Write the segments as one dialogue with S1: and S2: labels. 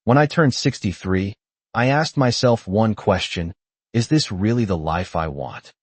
S1: When I turned 63, I asked myself one question: is this really the life I want?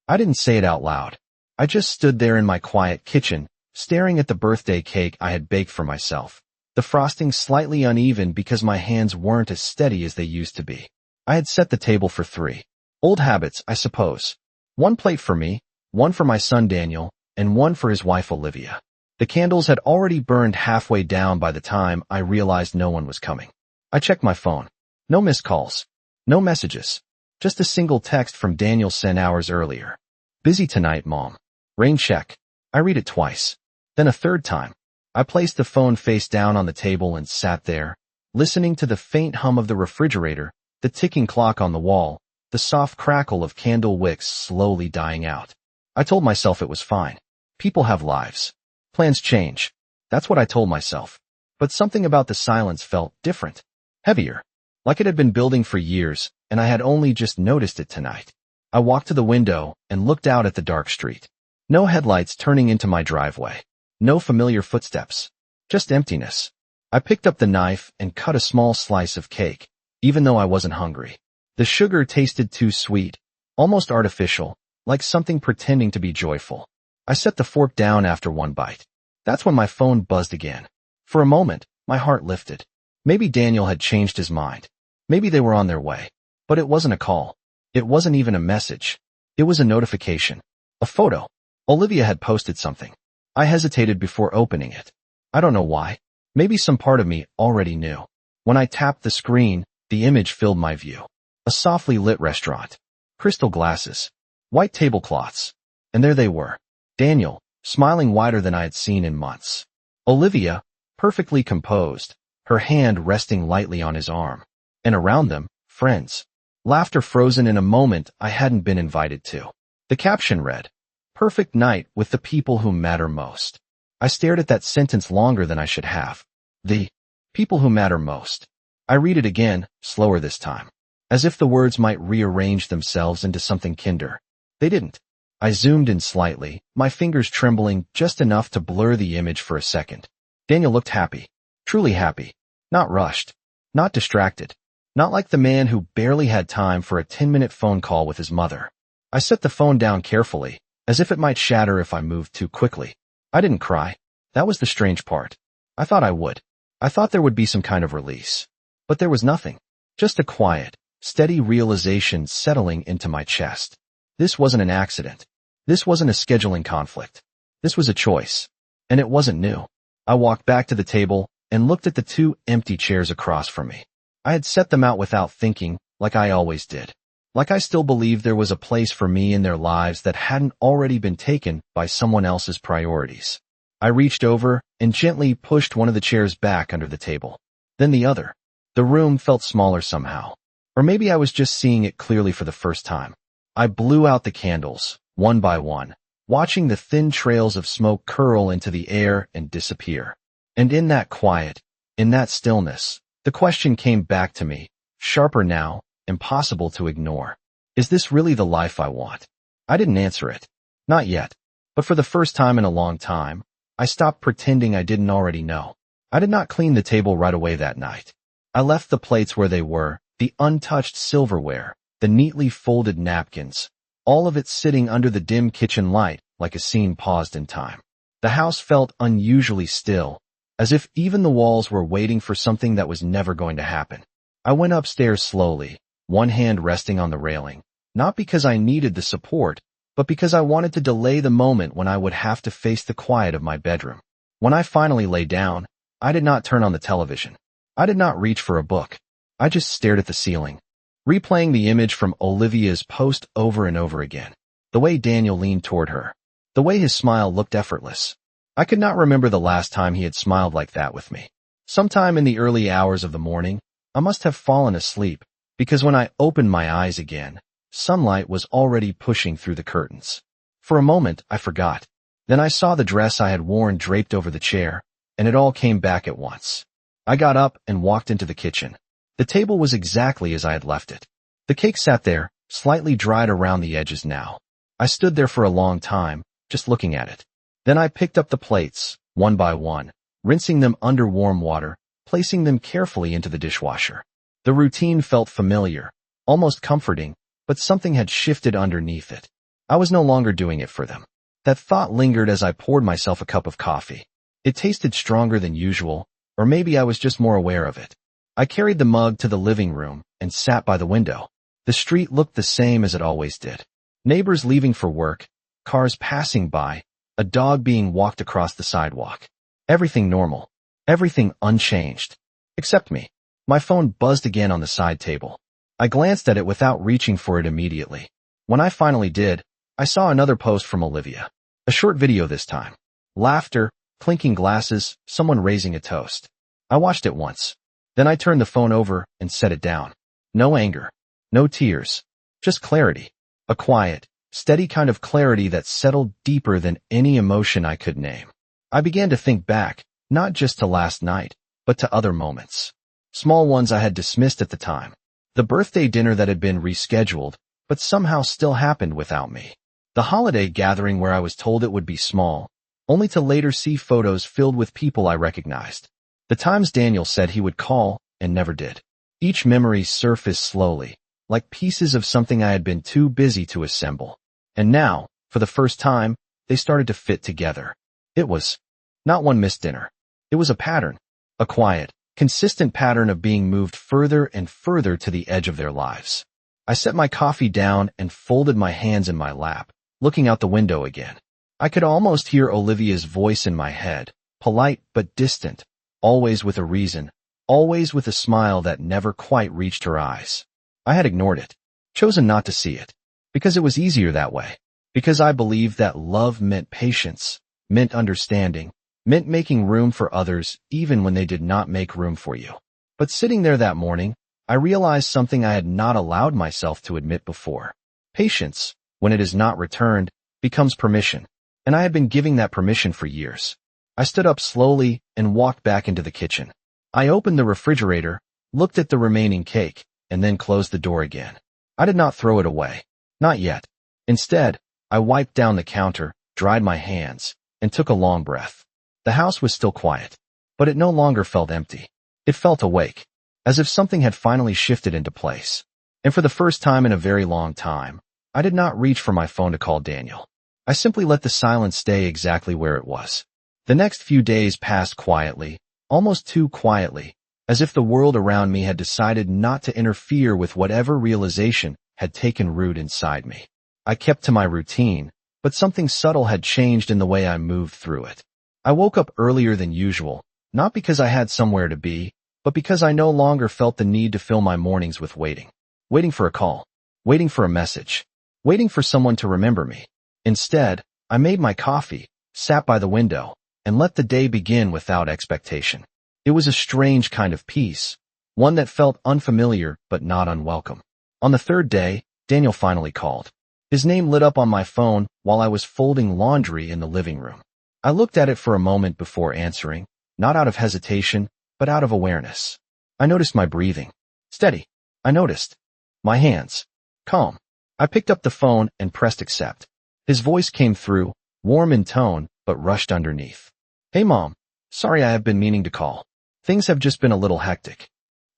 S1: I didn't say it out loud. I just stood there in my quiet kitchen, staring at the birthday cake I had baked for myself, the frosting slightly uneven because my hands weren't as steady as they used to be. I had set the table for 3. Old habits, I suppose. 1 plate for me, 1 for my son Daniel, and 1 for his wife Olivia. The candles had already burned halfway down by the time I realized no one was coming. I checked my phone. No missed calls. No messages. Just a single text from Daniel sent hours earlier. Busy tonight, Mom. Rain check. I read it twice. Then a third time. I placed the phone face down on the table and sat there, listening to the faint hum of the refrigerator, the ticking clock on the wall, the soft crackle of candle wicks slowly dying out. I told myself it was fine. People have lives. Plans change. That's what I told myself. But something about the silence felt different. Heavier. Like it had been building for years, and I had only just noticed it tonight. I walked to the window and looked out at the dark street. No headlights turning into my driveway. No familiar footsteps. Just emptiness. I picked up the knife and cut a small slice of cake, even though I wasn't hungry. The sugar tasted too sweet, almost artificial, like something pretending to be joyful. I set the fork down after 1 bite. That's when my phone buzzed again. For a moment, my heart lifted. Maybe Daniel had changed his mind. Maybe they were on their way. But it wasn't a call. It wasn't even a message. It was a notification. A photo. Olivia had posted something. I hesitated before opening it. I don't know why. Maybe some part of me already knew. When I tapped the screen, the image filled my view. A softly lit restaurant. Crystal glasses. White tablecloths. And there they were. Daniel, smiling wider than I had seen in months. Olivia, perfectly composed, her hand resting lightly on his arm. And around them, friends. Laughter frozen in a moment I hadn't been invited to. The caption read, "Perfect night with the people who matter most." I stared at that sentence longer than I should have. The people who matter most. I read it again, slower this time. As if the words might rearrange themselves into something kinder. They didn't. I zoomed in slightly, my fingers trembling just enough to blur the image for a second. Daniel looked happy. Truly happy. Not rushed. Not distracted. Not like the man who barely had time for a 10-minute phone call with his mother. I set the phone down carefully, as if it might shatter if I moved too quickly. I didn't cry. That was the strange part. I thought I would. I thought there would be some kind of release. But there was nothing. Just a quiet, steady realization settling into my chest. This wasn't an accident. This wasn't a scheduling conflict. This was a choice. And it wasn't new. I walked back to the table and looked at the 2 empty chairs across from me. I had set them out without thinking, like I always did. Like I still believed there was a place for me in their lives that hadn't already been taken by someone else's priorities. I reached over and gently pushed one of the chairs back under the table. Then the other. The room felt smaller somehow. Or maybe I was just seeing it clearly for the first time. I blew out the candles, one by one, watching the thin trails of smoke curl into the air and disappear. And in that quiet, in that stillness, the question came back to me, sharper now, impossible to ignore. Is this really the life I want? I didn't answer it. Not yet. But for the first time in a long time, I stopped pretending I didn't already know. I did not clean the table right away that night. I left the plates where they were, the untouched silverware, the neatly folded napkins, all of it sitting under the dim kitchen light like a scene paused in time. The house felt unusually still, as if even the walls were waiting for something that was never going to happen. I went upstairs slowly, one hand resting on the railing, not because I needed the support, but because I wanted to delay the moment when I would have to face the quiet of my bedroom. When I finally lay down, I did not turn on the television. I did not reach for a book. I just stared at the ceiling, replaying the image from Olivia's post over and over again. The way Daniel leaned toward her. The way his smile looked effortless. I could not remember the last time he had smiled like that with me. Sometime in the early hours of the morning, I must have fallen asleep, because when I opened my eyes again, sunlight was already pushing through the curtains. For a moment, I forgot. Then I saw the dress I had worn draped over the chair, and it all came back at once. I got up and walked into the kitchen. The table was exactly as I had left it. The cake sat there, slightly dried around the edges now. I stood there for a long time, just looking at it. Then I picked up the plates, one by one, rinsing them under warm water, placing them carefully into the dishwasher. The routine felt familiar, almost comforting, but something had shifted underneath it. I was no longer doing it for them. That thought lingered as I poured myself a cup of coffee. It tasted stronger than usual, or maybe I was just more aware of it. I carried the mug to the living room and sat by the window. The street looked the same as it always did. Neighbors leaving for work, cars passing by, a dog being walked across the sidewalk. Everything normal. Everything unchanged. Except me. My phone buzzed again on the side table. I glanced at it without reaching for it immediately. When I finally did, I saw another post from Olivia. A short video this time. Laughter, clinking glasses, someone raising a toast. I watched it once. Then I turned the phone over and set it down. No anger. No tears. Just clarity. A quiet, steady kind of clarity that settled deeper than any emotion I could name. I began to think back, not just to last night, but to other moments. Small ones I had dismissed at the time. The birthday dinner that had been rescheduled, but somehow still happened without me. The holiday gathering where I was told it would be small, only to later see photos filled with people I recognized. The times Daniel said he would call and never did. Each memory surfaced slowly, like pieces of something I had been too busy to assemble. And now, for the first time, they started to fit together. It was not one missed dinner. It was a pattern, a quiet, consistent pattern of being moved further and further to the edge of their lives. I set my coffee down and folded my hands in my lap, looking out the window again. I could almost hear Olivia's voice in my head, polite but distant, always with a reason, always with a smile that never quite reached her eyes. I had ignored it, chosen not to see it, because it was easier that way, because I believed that love meant patience, meant understanding, meant making room for others even when they did not make room for you. But sitting there that morning, I realized something I had not allowed myself to admit before. Patience, when it is not returned, becomes permission, and I had been giving that permission for years. I stood up slowly and walked back into the kitchen. I opened the refrigerator, looked at the remaining cake, and then closed the door again. I did not throw it away. Not yet. Instead, I wiped down the counter, dried my hands, and took a long breath. The house was still quiet, but it no longer felt empty. It felt awake, as if something had finally shifted into place. And for the first time in a very long time, I did not reach for my phone to call Daniel. I simply let the silence stay exactly where it was. The next few days passed quietly, almost too quietly, as if the world around me had decided not to interfere with whatever realization had taken root inside me. I kept to my routine, but something subtle had changed in the way I moved through it. I woke up earlier than usual, not because I had somewhere to be, but because I no longer felt the need to fill my mornings with waiting. Waiting for a call, waiting for a message, waiting for someone to remember me. Instead, I made my coffee, sat by the window, and let the day begin without expectation. It was a strange kind of peace, one that felt unfamiliar but not unwelcome. On the third day, Daniel finally called. His name lit up on my phone while I was folding laundry in the living room. I looked at it for a moment before answering, not out of hesitation, but out of awareness. I noticed my breathing. Steady. I noticed. My hands. Calm. I picked up the phone and pressed accept. His voice came through, warm in tone, but rushed underneath. Hey Mom. Sorry I have been meaning to call. Things have just been a little hectic.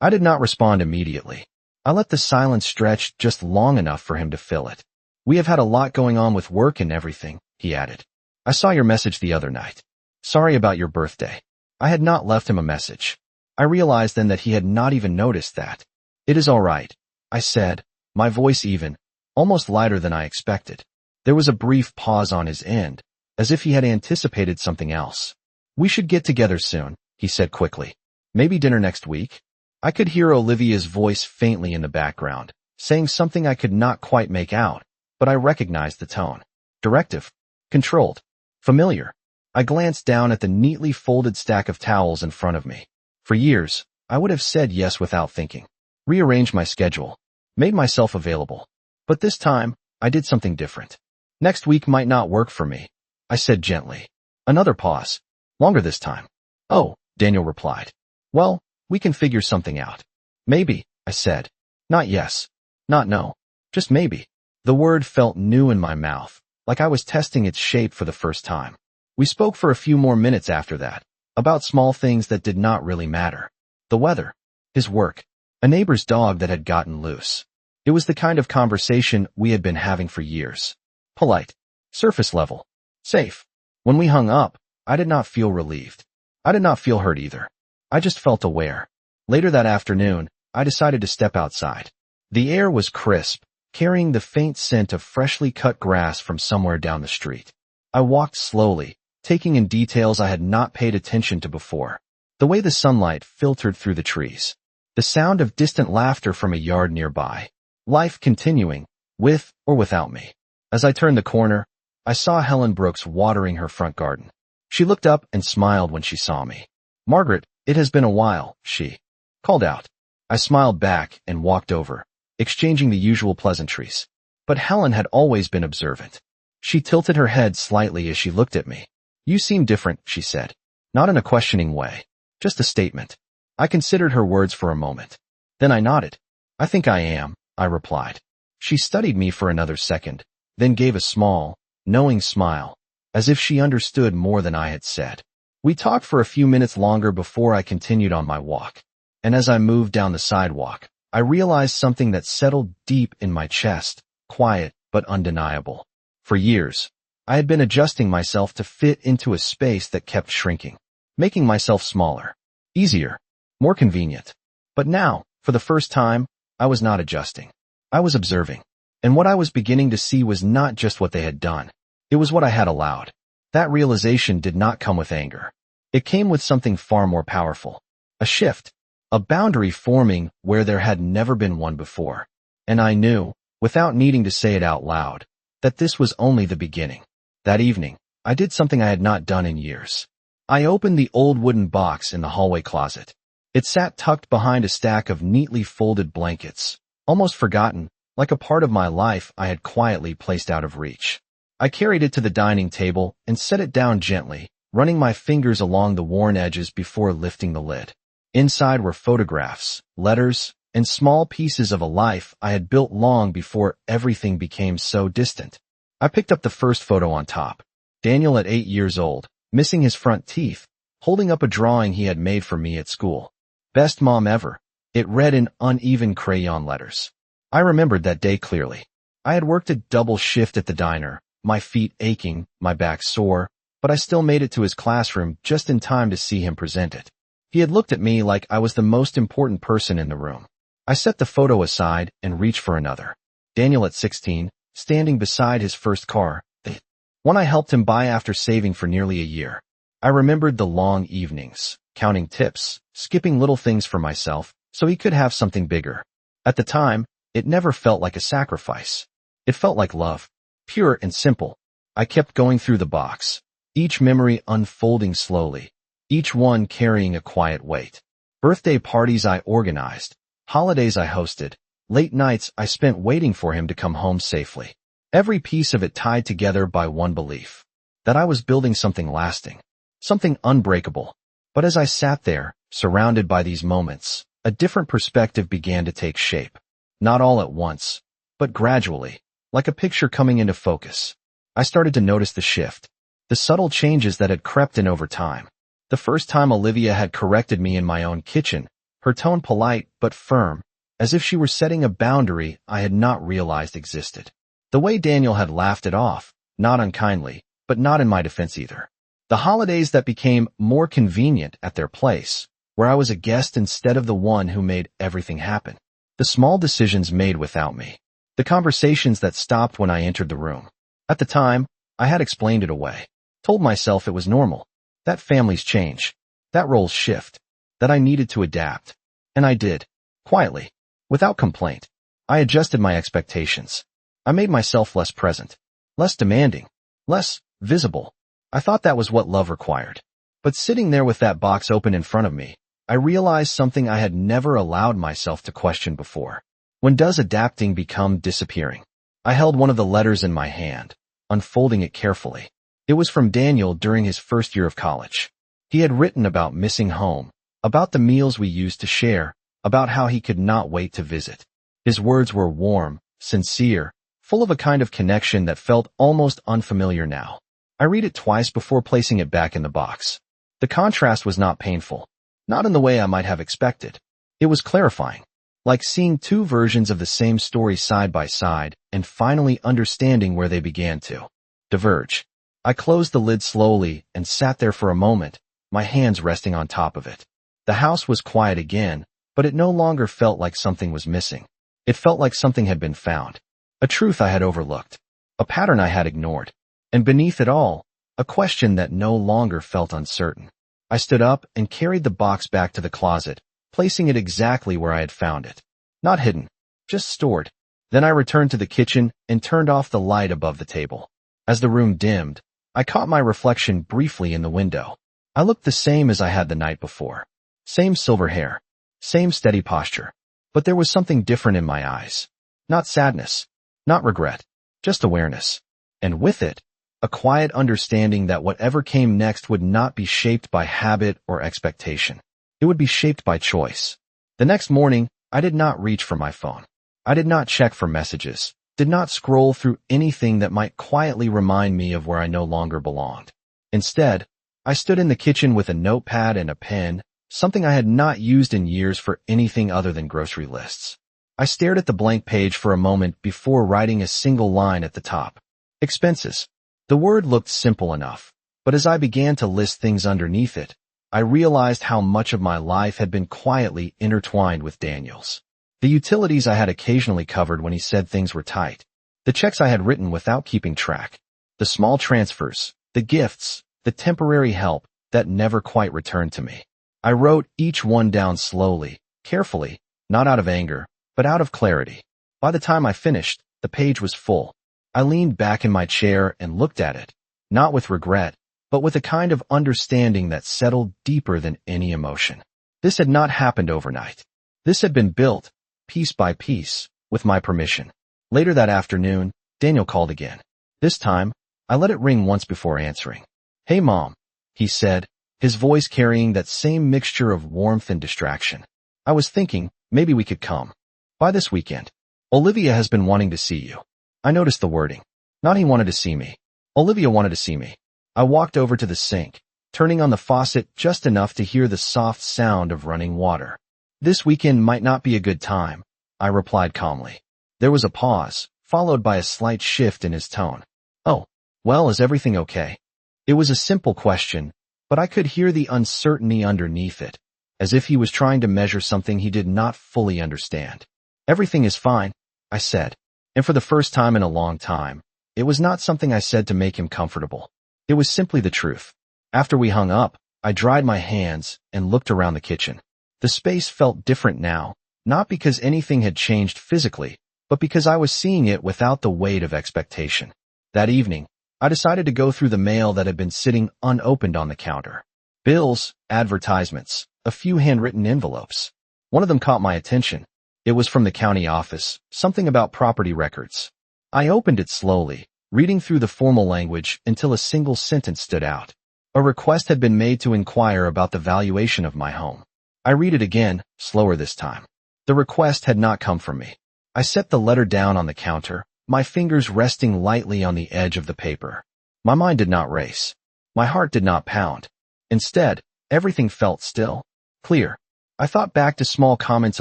S1: I did not respond immediately. I let the silence stretch just long enough for him to fill it. We have had a lot going on with work and everything, he added. I saw your message the other night. Sorry about your birthday. I had not left him a message. I realized then that he had not even noticed that. It is all right, I said, my voice even, almost lighter than I expected. There was a brief pause on his end, as if he had anticipated something else. We should get together soon, he said quickly. Maybe dinner next week? I could hear Olivia's voice faintly in the background, saying something I could not quite make out, but I recognized the tone. Directive. Controlled. Familiar. I glanced down at the neatly folded stack of towels in front of me. For years, I would have said yes without thinking. Rearranged my schedule. Made myself available. But this time, I did something different. Next week might not work for me, I said gently. Another pause. Longer this time. Oh, Daniel replied. Well, we can figure something out. Maybe, I said. Not yes. Not no. Just maybe. The word felt new in my mouth, like I was testing its shape for the first time. We spoke for a few more minutes after that, about small things that did not really matter. the weather, his work, a neighbor's dog that had gotten loose. It was the kind of conversation we had been having for years. Polite, surface level, safe. When we hung up, I did not feel relieved. I did not feel hurt either. I just felt aware. Later that afternoon, I decided to step outside. The air was crisp, carrying the faint scent of freshly cut grass from somewhere down the street. I walked slowly, taking in details I had not paid attention to before. The way the sunlight filtered through the trees. The sound of distant laughter from a yard nearby. Life continuing, with or without me. As I turned the corner, I saw Helen Brooks watering her front garden. She looked up and smiled when she saw me. "Margaret, it has been a while," she called out. I smiled back and walked over, exchanging the usual pleasantries. But Helen had always been observant. She tilted her head slightly as she looked at me. "You seem different," she said. Not in a questioning way, just a statement. I considered her words for a moment. Then I nodded. "I think I am," I replied. She studied me for another second, then gave a small, knowing smile, as if she understood more than I had said. We talked for a few minutes longer before I continued on my walk. And as I moved down the sidewalk, I realized something that settled deep in my chest, quiet but undeniable. For years, I had been adjusting myself to fit into a space that kept shrinking, making myself smaller, easier, more convenient. But now, for the first time, I was not adjusting. I was observing. And what I was beginning to see was not just what they had done. It was what I had allowed. That realization did not come with anger. It came with something far more powerful. A shift. A boundary forming where there had never been one before. And I knew, without needing to say it out loud, that this was only the beginning. That evening, I did something I had not done in years. I opened the old wooden box in the hallway closet. It sat tucked behind a stack of neatly folded blankets, almost forgotten, like a part of my life I had quietly placed out of reach. I carried it to the dining table and set it down gently, running my fingers along the worn edges before lifting the lid. Inside were photographs, letters, and small pieces of a life I had built long before everything became so distant. I picked up the first photo on top. Daniel at 8 years old, missing his front teeth, holding up a drawing he had made for me at school. "Best mom ever," it read in uneven crayon letters. I remembered that day clearly. I had worked a double shift at the diner, my feet aching, my back sore, but I still made it to his classroom just in time to see him present it. He had looked at me like I was the most important person in the room. I set the photo aside and reached for another. Daniel at 16, standing beside his first car, the one I helped him buy after saving for nearly a year. I remembered the long evenings, counting tips, skipping little things for myself, so he could have something bigger. At the time, it never felt like a sacrifice. It felt like love. Pure and simple. I kept going through the box, each memory unfolding slowly, each one carrying a quiet weight. Birthday parties I organized, holidays I hosted, late nights I spent waiting for him to come home safely. Every piece of it tied together by one belief, that I was building something lasting, something unbreakable. But as I sat there, surrounded by these moments, a different perspective began to take shape. Not all at once, but gradually, like a picture coming into focus. I started to notice the shift, the subtle changes that had crept in over time. The first time Olivia had corrected me in my own kitchen, her tone polite but firm, as if she were setting a boundary I had not realized existed. The way Daniel had laughed it off, not unkindly, but not in my defense either. The holidays that became more convenient at their place, where I was a guest instead of the one who made everything happen. The small decisions made without me. The conversations that stopped when I entered the room. At the time, I had explained it away. Told myself it was normal. That families change. That roles shift. That I needed to adapt. And I did. Quietly. Without complaint. I adjusted my expectations. I made myself less present. Less demanding. Less visible. I thought that was what love required. But sitting there with that box open in front of me, I realized something I had never allowed myself to question before. When does adapting become disappearing? I held one of the letters in my hand, unfolding it carefully. It was from Daniel during his first year of college. He had written about missing home, about the meals we used to share, about how he could not wait to visit. His words were warm, sincere, full of a kind of connection that felt almost unfamiliar now. I read it twice before placing it back in the box. The contrast was not painful. not in the way I might have expected. It was clarifying, like seeing two versions of the same story side by side and finally understanding where they began to diverge. I closed the lid slowly and sat there for a moment, my hands resting on top of it. The house was quiet again, but it no longer felt like something was missing. It felt like something had been found. A truth I had overlooked. A pattern I had ignored. And beneath it all, a question that no longer felt uncertain. I stood up and carried the box back to the closet, placing it exactly where I had found it. Not hidden, just stored. Then I returned to the kitchen and turned off the light above the table. As the room dimmed, I caught my reflection briefly in the window. I looked the same as I had the night before. Same silver hair. Same steady posture. But there was something different in my eyes. Not sadness. Not regret. Just awareness. And with it, a quiet understanding that whatever came next would not be shaped by habit or expectation. It would be shaped by choice. The next morning, I did not reach for my phone. I did not check for messages, did not scroll through anything that might quietly remind me of where I no longer belonged. Instead, I stood in the kitchen with a notepad and a pen, something I had not used in years for anything other than grocery lists. I stared at the blank page for a moment before writing a single line at the top. Expenses. The word looked simple enough, but as I began to list things underneath it, I realized how much of my life had been quietly intertwined with Daniel's. The utilities I had occasionally covered when he said things were tight. The checks I had written without keeping track. The small transfers, the gifts, the temporary help that never quite returned to me. I wrote each one down slowly, carefully, not out of anger, but out of clarity. By the time I finished, the page was full. I leaned back in my chair and looked at it, not with regret, but with a kind of understanding that settled deeper than any emotion. This had not happened overnight. This had been built, piece by piece, with my permission. Later that afternoon, Daniel called again. This time, I let it ring once before answering. "Hey, Mom," he said, his voice carrying that same mixture of warmth and distraction. "I was thinking, maybe we could come by this weekend. Olivia has been wanting to see you." I noticed the wording. Not he wanted to see me. Olivia wanted to see me. I walked over to the sink, turning on the faucet just enough to hear the soft sound of running water. "This weekend might not be a good time," I replied calmly. There was a pause, followed by a slight shift in his tone. "Oh, well, is everything okay?" It was a simple question, but I could hear the uncertainty underneath it, as if he was trying to measure something he did not fully understand. "Everything is fine," I said. And for the first time in a long time, it was not something I said to make him comfortable. It was simply the truth. After we hung up, I dried my hands and looked around the kitchen. The space felt different now, not because anything had changed physically, but because I was seeing it without the weight of expectation. That evening, I decided to go through the mail that had been sitting unopened on the counter. Bills, advertisements, a few handwritten envelopes. One of them caught my attention. It was from the county office, something about property records. I opened it slowly, reading through the formal language until a single sentence stood out. A request had been made to inquire about the valuation of my home. I read it again, slower this time. The request had not come from me. I set the letter down on the counter, my fingers resting lightly on the edge of the paper. My mind did not race. My heart did not pound. Instead, everything felt still, clear. I thought back to small comments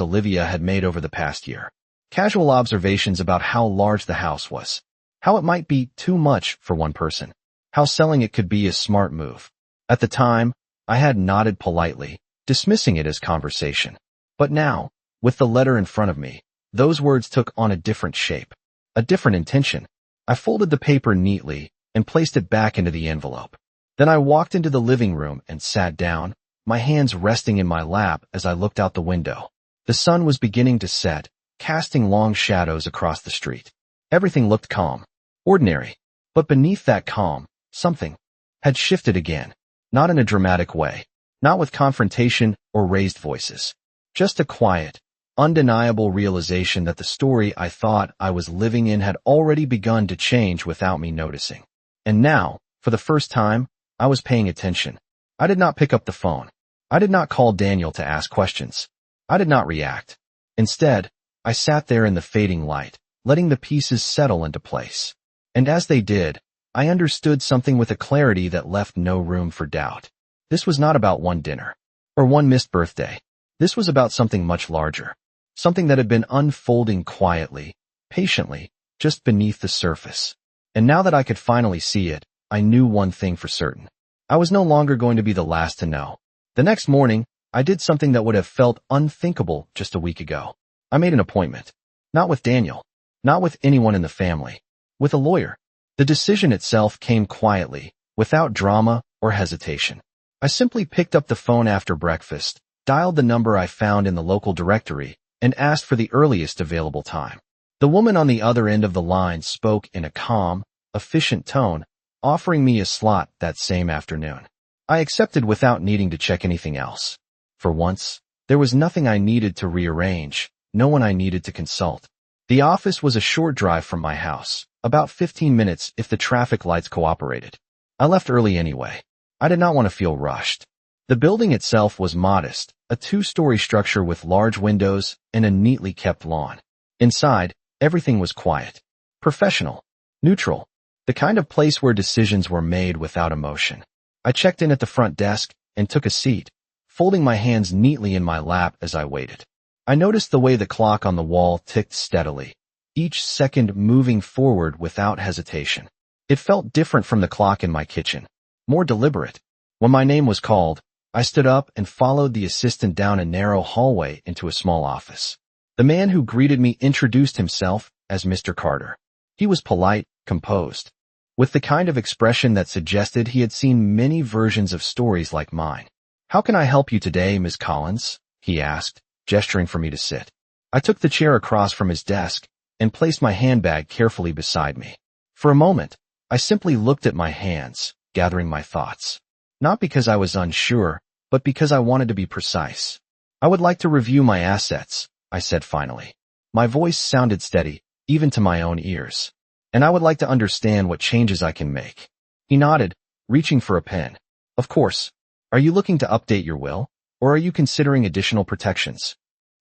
S1: Olivia had made over the past year. Casual observations about how large the house was. How it might be too much for one person. How selling it could be a smart move. At the time, I had nodded politely, dismissing it as conversation. But now, with the letter in front of me, those words took on a different shape. A different intention. I folded the paper neatly and placed it back into the envelope. Then I walked into the living room and sat down, my hands resting in my lap as I looked out the window. The sun was beginning to set, casting long shadows across the street. Everything looked calm, ordinary. But beneath that calm, something had shifted again. Not in a dramatic way, not with confrontation or raised voices. Just a quiet, undeniable realization that the story I thought I was living in had already begun to change without me noticing. And now, for the first time, I was paying attention. I did not pick up the phone. I did not call Daniel to ask questions. I did not react. Instead, I sat there in the fading light, letting the pieces settle into place. And as they did, I understood something with a clarity that left no room for doubt. This was not about one dinner. or one missed birthday. This was about something much larger. Something that had been unfolding quietly, patiently, just beneath the surface. And now that I could finally see it, I knew one thing for certain. I was no longer going to be the last to know. The next morning, I did something that would have felt unthinkable just a week ago. I made an appointment. Not with Daniel. Not with anyone in the family. With a lawyer. The decision itself came quietly, without drama or hesitation. I simply picked up the phone after breakfast, dialed the number I found in the local directory, and asked for the earliest available time. The woman on the other end of the line spoke in a calm, efficient tone, offering me a slot that same afternoon. I accepted without needing to check anything else. For once, there was nothing I needed to rearrange, no one I needed to consult. The office was a short drive from my house, about 15 minutes if the traffic lights cooperated. I left early anyway. I did not want to feel rushed. The building itself was modest, a two-story structure with large windows and a neatly kept lawn. Inside, everything was quiet, professional, neutral, the kind of place where decisions were made without emotion. I checked in at the front desk and took a seat, folding my hands neatly in my lap as I waited. I noticed the way the clock on the wall ticked steadily, each second moving forward without hesitation. It felt different from the clock in my kitchen, more deliberate. When my name was called, I stood up and followed the assistant down a narrow hallway into a small office. The man who greeted me introduced himself as Mr. Carter. He was polite, composed, with the kind of expression that suggested he had seen many versions of stories like mine. "How can I help you today, Ms. Collins?" he asked, gesturing for me to sit. I took the chair across from his desk and placed my handbag carefully beside me. For a moment, I simply looked at my hands, gathering my thoughts. Not because I was unsure, but because I wanted to be precise. "I would like to review my assets," I said finally. My voice sounded steady, even to my own ears. "And I would like to understand what changes I can make." He nodded, reaching for a pen. "Of course. Are you looking to update your will, or are you considering additional protections?"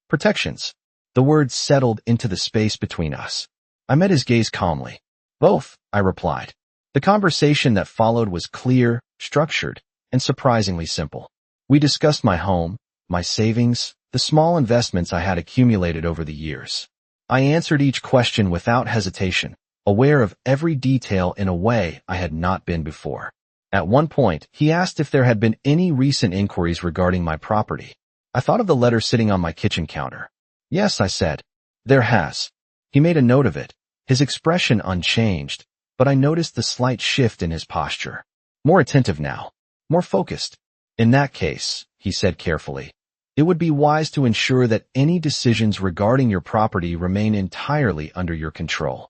S1: Protections. The word settled into the space between us. I met his gaze calmly. "Both," I replied. The conversation that followed was clear, structured, and surprisingly simple. We discussed my home, my savings, the small investments I had accumulated over the years. I answered each question without hesitation, aware of every detail in a way I had not been before. At one point, he asked if there had been any recent inquiries regarding my property. I thought of the letter sitting on my kitchen counter. "Yes," I said. "There has." He made a note of it, his expression unchanged, but I noticed the slight shift in his posture. More attentive now, more focused. "In that case," he said carefully, "it would be wise to ensure that any decisions regarding your property remain entirely under your control."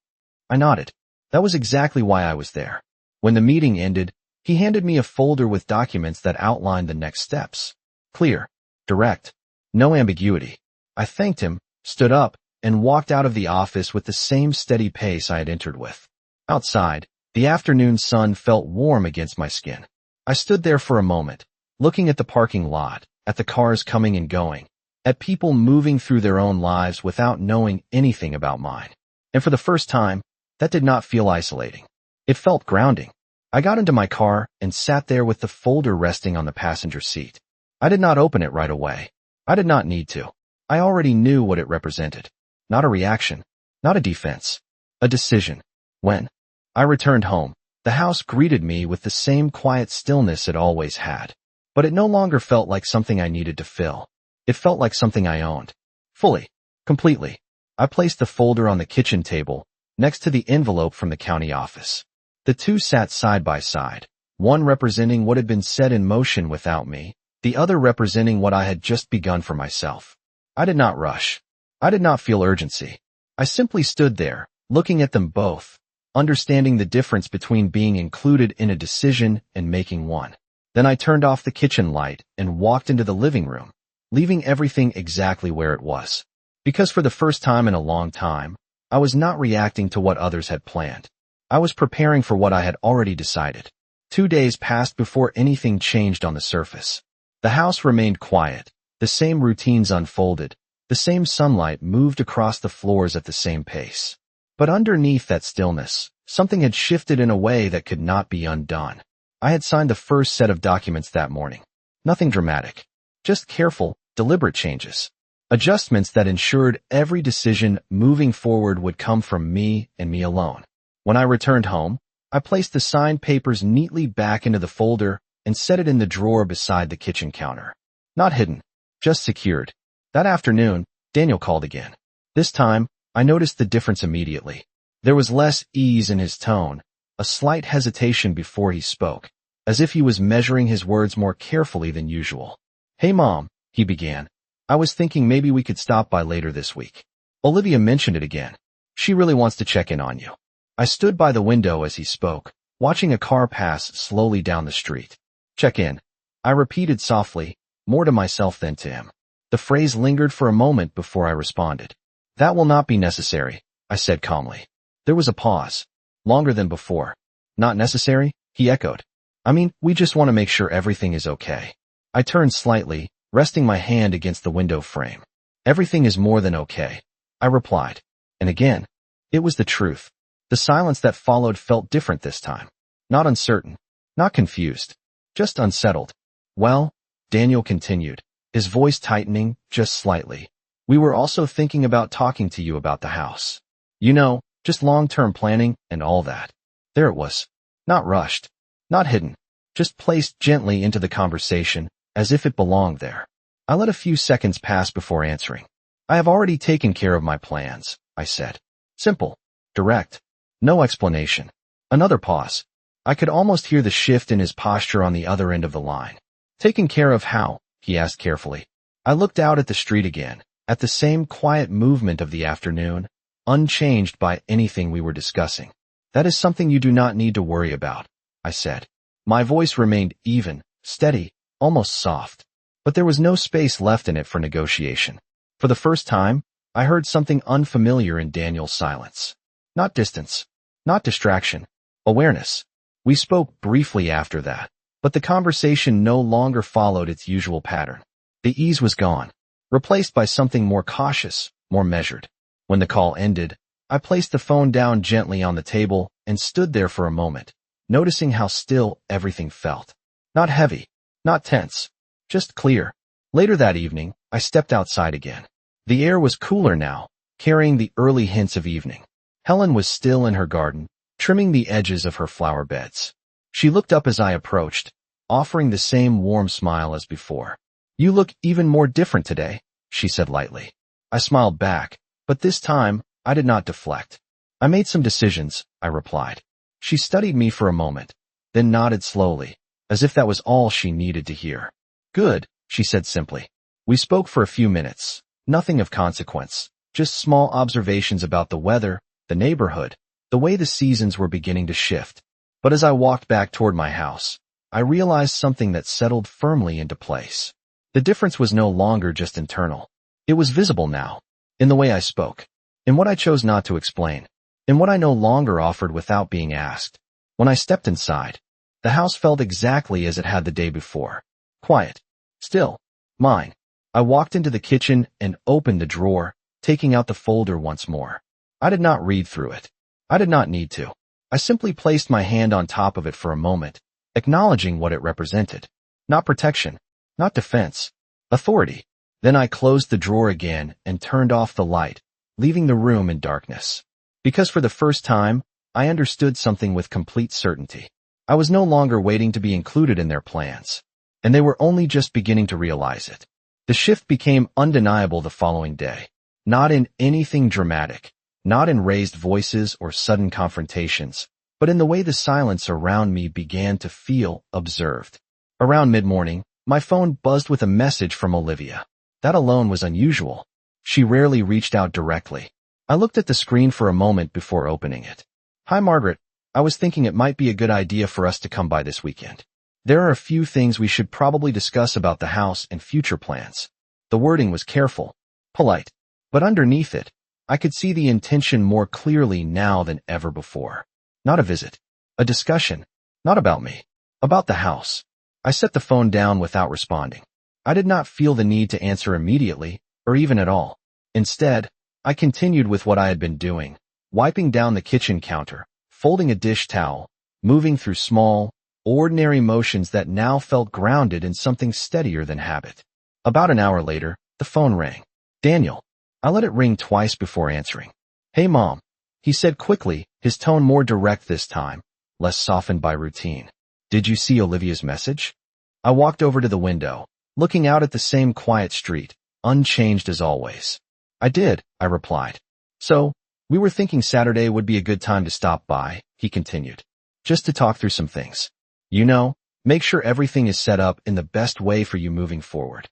S1: I nodded. That was exactly why I was there. When the meeting ended, he handed me a folder with documents that outlined the next steps. Clear, direct, no ambiguity. I thanked him, stood up, and walked out of the office with the same steady pace I had entered with. Outside, the afternoon sun felt warm against my skin. I stood there for a moment, looking at the parking lot, at the cars coming and going, at people moving through their own lives without knowing anything about mine. And for the first time, that did not feel isolating. It felt grounding. I got into my car and sat there with the folder resting on the passenger seat. I did not open it right away. I did not need to. I already knew what it represented. Not a reaction, not a defense, a decision. When I returned home, the house greeted me with the same quiet stillness it always had. But it no longer felt like something I needed to fill. It felt like something I owned. Fully, completely. I placed the folder on the kitchen table, next to the envelope from the county office. The two sat side by side, one representing what had been set in motion without me, the other representing what I had just begun for myself. I did not rush. I did not feel urgency. I simply stood there, looking at them both, understanding the difference between being included in a decision and making one. Then I turned off the kitchen light and walked into the living room, leaving everything exactly where it was. Because for the first time in a long time, I was not reacting to what others had planned. I was preparing for what I had already decided. 2 days passed before anything changed on the surface. The house remained quiet, the same routines unfolded, the same sunlight moved across the floors at the same pace. But underneath that stillness, something had shifted in a way that could not be undone. I had signed the first set of documents that morning. Nothing dramatic. Just careful, deliberate changes. Adjustments that ensured every decision moving forward would come from me and me alone. When I returned home, I placed the signed papers neatly back into the folder and set it in the drawer beside the kitchen counter. Not hidden, just secured. That afternoon, Daniel called again. This time, I noticed the difference immediately. There was less ease in his tone, a slight hesitation before he spoke, as if he was measuring his words more carefully than usual. "Hey Mom," he began. "I was thinking maybe we could stop by later this week. Olivia mentioned it again. She really wants to check in on you." I stood by the window as he spoke, watching a car pass slowly down the street. "Check in," I repeated softly, more to myself than to him. The phrase lingered for a moment before I responded. "That will not be necessary," I said calmly. There was a pause. Longer than before. "Not necessary?" he echoed. "I mean, we just want to make sure everything is okay." I turned slightly, resting my hand against the window frame. "Everything is more than okay," I replied. And again, it was the truth. The silence that followed felt different this time. Not uncertain, not confused, just unsettled. "Well," Daniel continued, his voice tightening just slightly, "we were also thinking about talking to you about the house. You know, just long-term planning and all that." There it was. Not rushed, not hidden, just placed gently into the conversation, as if it belonged there. I let a few seconds pass before answering. "I have already taken care of my plans," I said. Simple, direct, no explanation. Another pause. I could almost hear the shift in his posture on the other end of the line. "Taken care of how?" he asked carefully. I looked out at the street again, at the same quiet movement of the afternoon, unchanged by anything we were discussing. "That is something you do not need to worry about," I said. My voice remained even, steady, almost soft. But there was no space left in it for negotiation. For the first time, I heard something unfamiliar in Daniel's silence. Not distance, not distraction, awareness. We spoke briefly after that, but the conversation no longer followed its usual pattern. The ease was gone, replaced by something more cautious, more measured. When the call ended, I placed the phone down gently on the table and stood there for a moment, noticing how still everything felt. Not heavy, not tense, just clear. Later that evening, I stepped outside again. The air was cooler now, carrying the early hints of evening. Helen was still in her garden, trimming the edges of her flower beds. She looked up as I approached, offering the same warm smile as before. "You look even more different today," she said lightly. I smiled back, but this time, I did not deflect. "I made some decisions," I replied. She studied me for a moment, then nodded slowly, as if that was all she needed to hear. "Good," she said simply. We spoke for a few minutes, nothing of consequence, just small observations about the weather, the neighborhood, the way the seasons were beginning to shift. But as I walked back toward my house, I realized something that settled firmly into place. The difference was no longer just internal. It was visible now, in the way I spoke, in what I chose not to explain, in what I no longer offered without being asked. When I stepped inside, the house felt exactly as it had the day before. Quiet, still, mine. I walked into the kitchen and opened the drawer, taking out the folder once more. I did not read through it. I did not need to. I simply placed my hand on top of it for a moment, acknowledging what it represented. Not protection, not defense, authority. Then I closed the drawer again and turned off the light, leaving the room in darkness. Because for the first time, I understood something with complete certainty. I was no longer waiting to be included in their plans, and they were only just beginning to realize it. The shift became undeniable the following day. Not in anything dramatic, not in raised voices or sudden confrontations, but in the way the silence around me began to feel observed. Around mid-morning, my phone buzzed with a message from Olivia. That alone was unusual. She rarely reached out directly. I looked at the screen for a moment before opening it. "Hi Margaret, I was thinking it might be a good idea for us to come by this weekend. There are a few things we should probably discuss about the house and future plans." The wording was careful, polite, but underneath it, I could see the intention more clearly now than ever before. Not a visit, a discussion, not about me, about the house. I set the phone down without responding. I did not feel the need to answer immediately, or even at all. Instead, I continued with what I had been doing, wiping down the kitchen counter, folding a dish towel, moving through small, ordinary motions that now felt grounded in something steadier than habit. About an hour later, the phone rang. Daniel. I let it ring twice before answering. Hey Mom, he said quickly, his tone more direct this time, less softened by routine. Did you see Olivia's message? I walked over to the window, looking out at the same quiet street, unchanged as always. I did, I replied. So, we were thinking Saturday would be a good time to stop by, he continued. Just to talk through some things. You know, make sure everything is set up in the best way for you moving forward.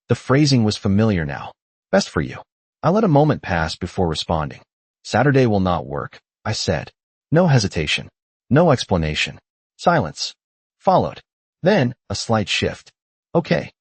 S1: The phrasing was familiar now. Best for you. I let a moment pass before responding. Saturday will not work, I said. No hesitation. No explanation. Silence. Followed. Then, a slight shift. Okay.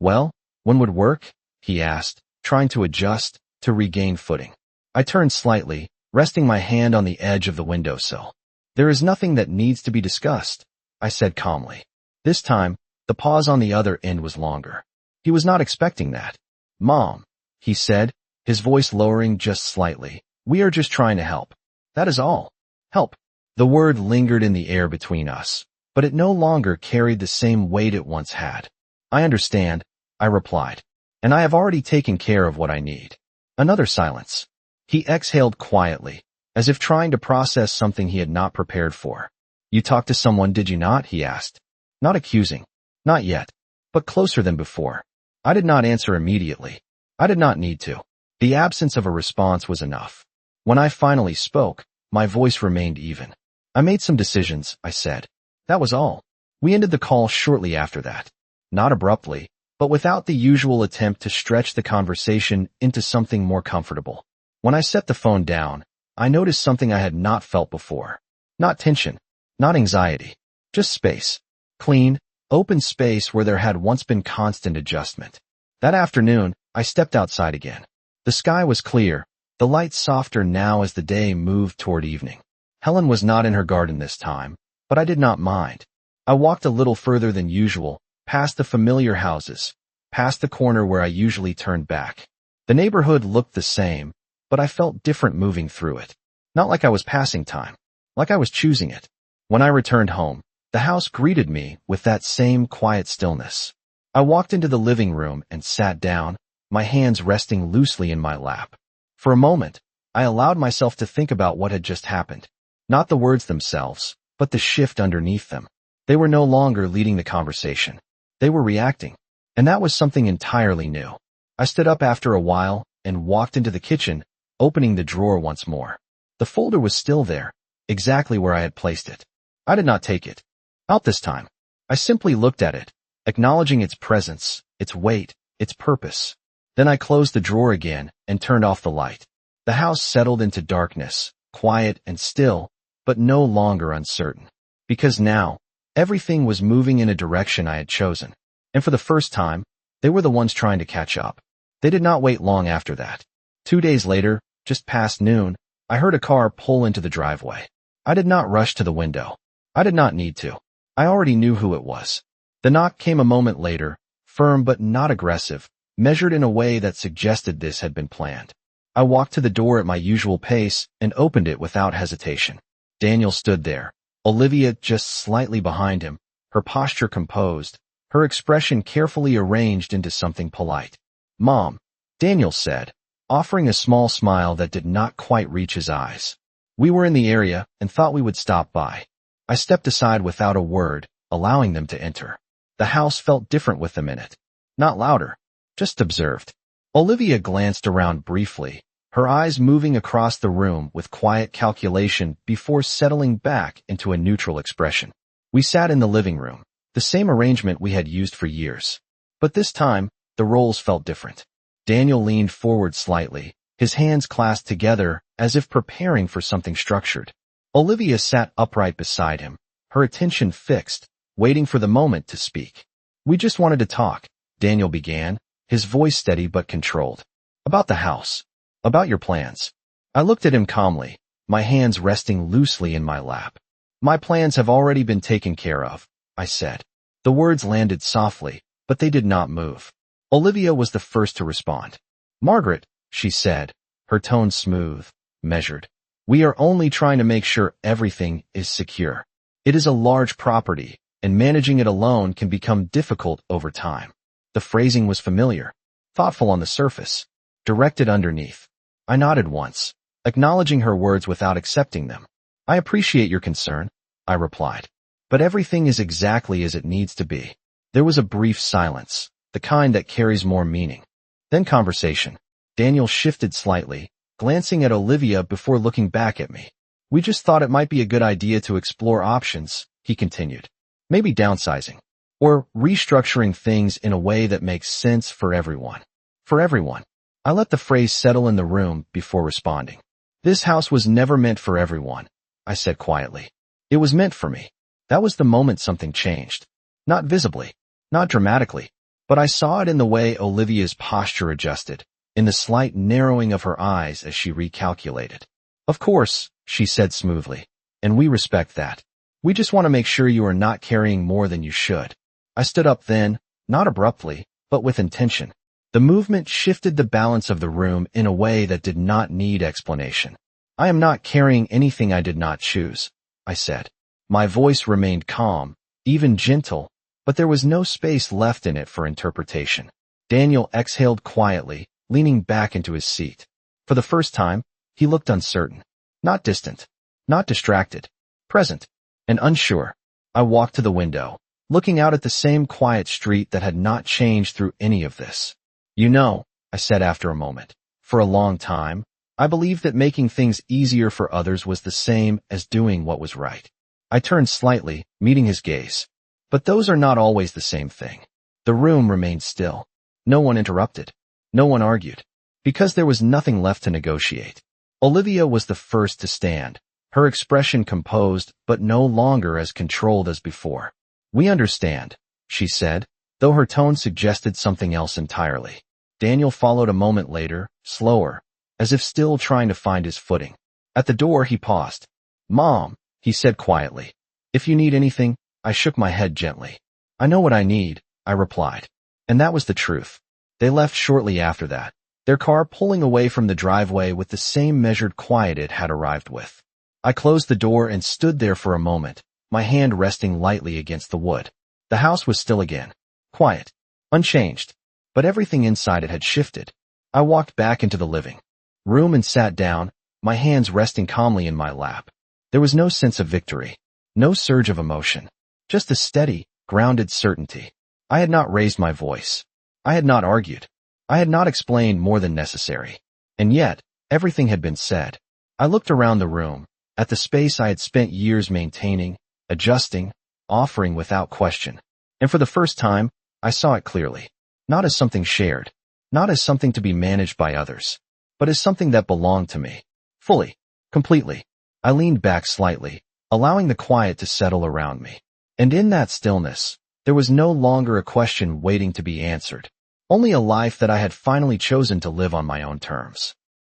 S1: Well, when would work? He asked, trying to adjust, to regain footing. I turned slightly, resting my hand on the edge of the windowsill. There is nothing that needs to be discussed, I said calmly. This time, the pause on the other end was longer. He was not expecting that. Mom, he said, his voice lowering just slightly. We are just trying to help. That is all. Help. The word lingered in the air between us, but it no longer carried the same weight it once had. I understand, I replied, and I have already taken care of what I need. Another silence. He exhaled quietly, as if trying to process something he had not prepared for. You talked to someone, did you not? He asked. Not accusing. Not yet. But closer than before. I did not answer immediately. I did not need to. The absence of a response was enough. When I finally spoke, my voice remained even. I made some decisions, I said. That was all. We ended the call shortly after that. Not abruptly, but without the usual attempt to stretch the conversation into something more comfortable. When I set the phone down, I noticed something I had not felt before. Not tension, not anxiety, just space. Clean, open space where there had once been constant adjustment. That afternoon, I stepped outside again. The sky was clear, the light softer now as the day moved toward evening. Helen was not in her garden this time, but I did not mind. I walked a little further than usual, past the familiar houses, past the corner where I usually turned back. The neighborhood looked the same, but I felt different moving through it. Not like I was passing time, like I was choosing it. When I returned home, the house greeted me with that same quiet stillness. I walked into the living room and sat down, my hands resting loosely in my lap. For a moment, I allowed myself to think about what had just happened. Not the words themselves, but the shift underneath them. They were no longer leading the conversation. They were reacting. And that was something entirely new. I stood up after a while and walked into the kitchen, opening the drawer once more. The folder was still there, exactly where I had placed it. I did not take it out this time. I simply looked at it, acknowledging its presence, its weight, its purpose. Then I closed the drawer again and turned off the light. The house settled into darkness, quiet and still, but no longer uncertain. Because now, everything was moving in a direction I had chosen. And for the first time, they were the ones trying to catch up. They did not wait long after that. 2 days later, just past noon, I heard a car pull into the driveway. I did not rush to the window. I did not need to. I already knew who it was. The knock came a moment later, firm but not aggressive, measured in a way that suggested this had been planned. I walked to the door at my usual pace and opened it without hesitation. Daniel stood there, Olivia just slightly behind him, her posture composed, her expression carefully arranged into something polite. Mom, Daniel said, offering a small smile that did not quite reach his eyes. We were in the area and thought we would stop by. I stepped aside without a word, allowing them to enter. The house felt different with them in it. Not louder, just observed. Olivia glanced around briefly, her eyes moving across the room with quiet calculation before settling back into a neutral expression. We sat in the living room, the same arrangement we had used for years. But this time, the roles felt different. Daniel leaned forward slightly, his hands clasped together as if preparing for something structured. Olivia sat upright beside him, her attention fixed, waiting for the moment to speak. We just wanted to talk, Daniel began, his voice steady but controlled. About the house. About your plans. I looked at him calmly, my hands resting loosely in my lap. My plans have already been taken care of, I said. The words landed softly, but they did not move. Olivia was the first to respond. Margaret, she said, her tone smooth, measured. We are only trying to make sure everything is secure. It is a large property, and managing it alone can become difficult over time. The phrasing was familiar, thoughtful on the surface, directed underneath. I nodded once, acknowledging her words without accepting them. I appreciate your concern, I replied. But everything is exactly as it needs to be. There was a brief silence, the kind that carries more meaning. Then conversation. Daniel shifted slightly, glancing at Olivia before looking back at me. We just thought it might be a good idea to explore options, he continued. Maybe downsizing. Or restructuring things in a way that makes sense for everyone. For everyone. I let the phrase settle in the room before responding. This house was never meant for everyone, I said quietly. It was meant for me. That was the moment something changed. Not visibly, not dramatically, but I saw it in the way Olivia's posture adjusted, in the slight narrowing of her eyes as she recalculated. Of course, she said smoothly, and we respect that. We just want to make sure you are not carrying more than you should. I stood up then, not abruptly, but with intention. The movement shifted the balance of the room in a way that did not need explanation. I am not carrying anything I did not choose, I said. My voice remained calm, even gentle, but there was no space left in it for interpretation. Daniel exhaled quietly, leaning back into his seat. For the first time, he looked uncertain. Not distant, not distracted, present, and unsure. I walked to the window, looking out at the same quiet street that had not changed through any of this. You know, I said after a moment, for a long time, I believed that making things easier for others was the same as doing what was right. I turned slightly, meeting his gaze. But those are not always the same thing. The room remained still. No one interrupted. No one argued. Because there was nothing left to negotiate. Olivia was the first to stand, her expression composed but no longer as controlled as before. We understand, she said, though her tone suggested something else entirely. Daniel followed a moment later, slower, as if still trying to find his footing. At the door he paused. Mom, he said quietly. If you need anything, I shook my head gently. I know what I need, I replied. And that was the truth. They left shortly after that, their car pulling away from the driveway with the same measured quiet it had arrived with. I closed the door and stood there for a moment, my hand resting lightly against the wood. The house was still again. Quiet. Unchanged. But everything inside it had shifted. I walked back into the living room and sat down, my hands resting calmly in my lap. There was no sense of victory. No surge of emotion. Just a steady, grounded certainty. I had not raised my voice. I had not argued. I had not explained more than necessary. And yet, everything had been said. I looked around the room, at the space I had spent years maintaining, adjusting, offering without question. And for the first time, I saw it clearly. Not as something shared. Not as something to be managed by others. But as something that belonged to me. Fully. Completely. I leaned back slightly, allowing the quiet to settle around me. And in that stillness, there was no longer a question waiting to be answered. Only a life that I had finally chosen to live on my own terms.